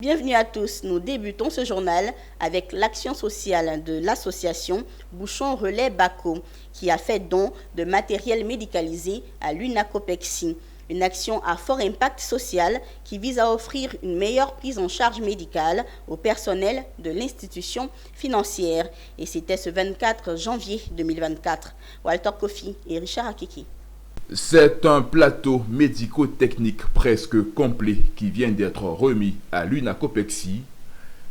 Bienvenue à tous. Nous débutons ce journal avec l'action sociale de l'association Bouchon Relais Bako qui a fait don de matériel médicalisé à l'UNACOPEXI. Une action à fort impact social qui vise à offrir une meilleure prise en charge médicale au personnel de l'institution financière. Et c'était ce 24 janvier 2024. Walter Kofi et Richard Akiki. C'est un plateau médico-technique presque complet qui vient d'être remis à l'UNACOPEXI.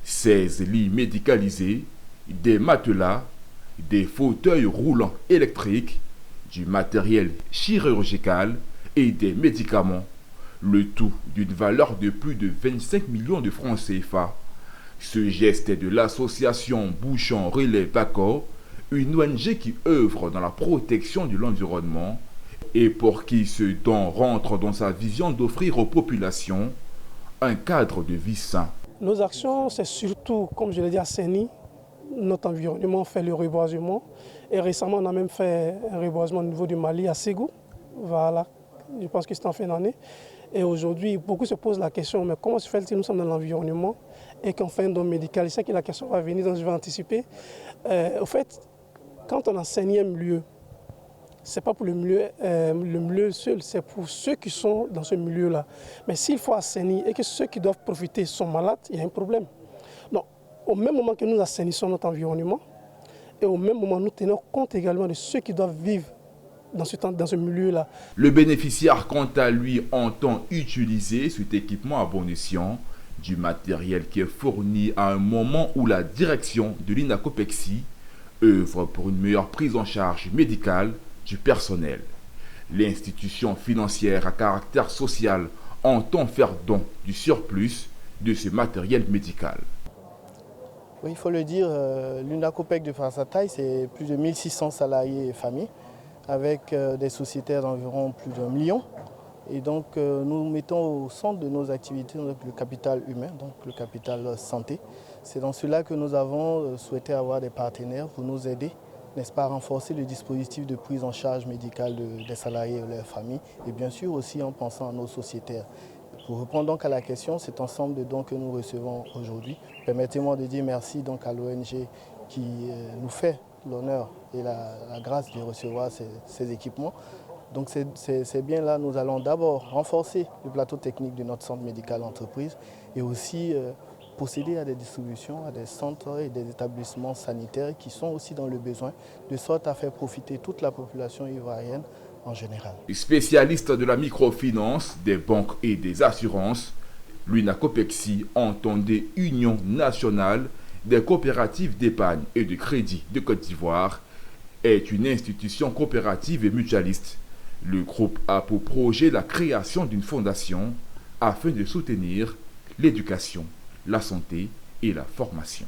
16 lits médicalisés, des matelas, des fauteuils roulants électriques, du matériel chirurgical et des médicaments. Le tout d'une valeur de plus de 25 millions de francs CFA. Ce geste est de l'association Bouchon Relais Bako, une ONG qui œuvre dans la protection de l'environnement et pour qui ce don rentre dans sa vision d'offrir aux populations un cadre de vie sain. Nos actions, c'est surtout, comme je l'ai dit, assainir notre environnement, faire le reboisement. Et récemment, on a même fait un reboisement au niveau du Mali, à Ségou. Voilà, je pense que c'est en fin d'année. Et aujourd'hui, beaucoup se posent la question, mais comment se fait-il que nous sommes dans l'environnement et qu'on fait un don médical? Je sais que la question va venir, donc je vais anticiper. Au fait, quand on enseigne un milieu, ce n'est pas pour le milieu seul, c'est pour ceux qui sont dans ce milieu-là. Mais s'il faut assainir et que ceux qui doivent profiter sont malades, il y a un problème. Donc, au même moment que nous assainissons notre environnement, et au même moment, nous tenons compte également de ceux qui doivent vivre dans ce milieu-là. Le bénéficiaire, quant à lui, entend utiliser cet équipement à bon escient, du matériel qui est fourni à un moment où la direction de l'UNACOPEXI œuvre pour une meilleure prise en charge médicale du personnel. L'institution financière à caractère social entend faire don du surplus de ce matériel médical. Oui, il faut le dire, l'UNACOPEC de Farsataï, c'est plus de 1600 salariés et familles, avec des sociétaires d'environ plus d'1 million. Et donc nous mettons au centre de nos activités donc, le capital humain, donc le capital santé. C'est dans cela que nous avons souhaité avoir des partenaires pour nous aider, n'est-ce pas, à renforcer le dispositif de prise en charge médicale des salariés et de leurs familles, et bien sûr aussi en pensant à nos sociétaires. Pour répondre donc à la question, cet ensemble de dons que nous recevons aujourd'hui, permettez-moi de dire merci donc à l'ONG qui nous fait l'honneur et la grâce de recevoir ces équipements. Donc c'est bien là, nous allons d'abord renforcer le plateau technique de notre centre médical entreprise et aussi procéder à des distributions à des centres et des établissements sanitaires qui sont aussi dans le besoin, de sorte à faire profiter toute la population ivoirienne en général. Spécialiste de la microfinance, des banques et des assurances, l'UNACOPEXI entendait Union nationale des coopératives d'épargne et de crédit de Côte d'Ivoire, est une institution coopérative et mutualiste. Le groupe a pour projet la création d'une fondation afin de soutenir l'éducation, la santé et la formation.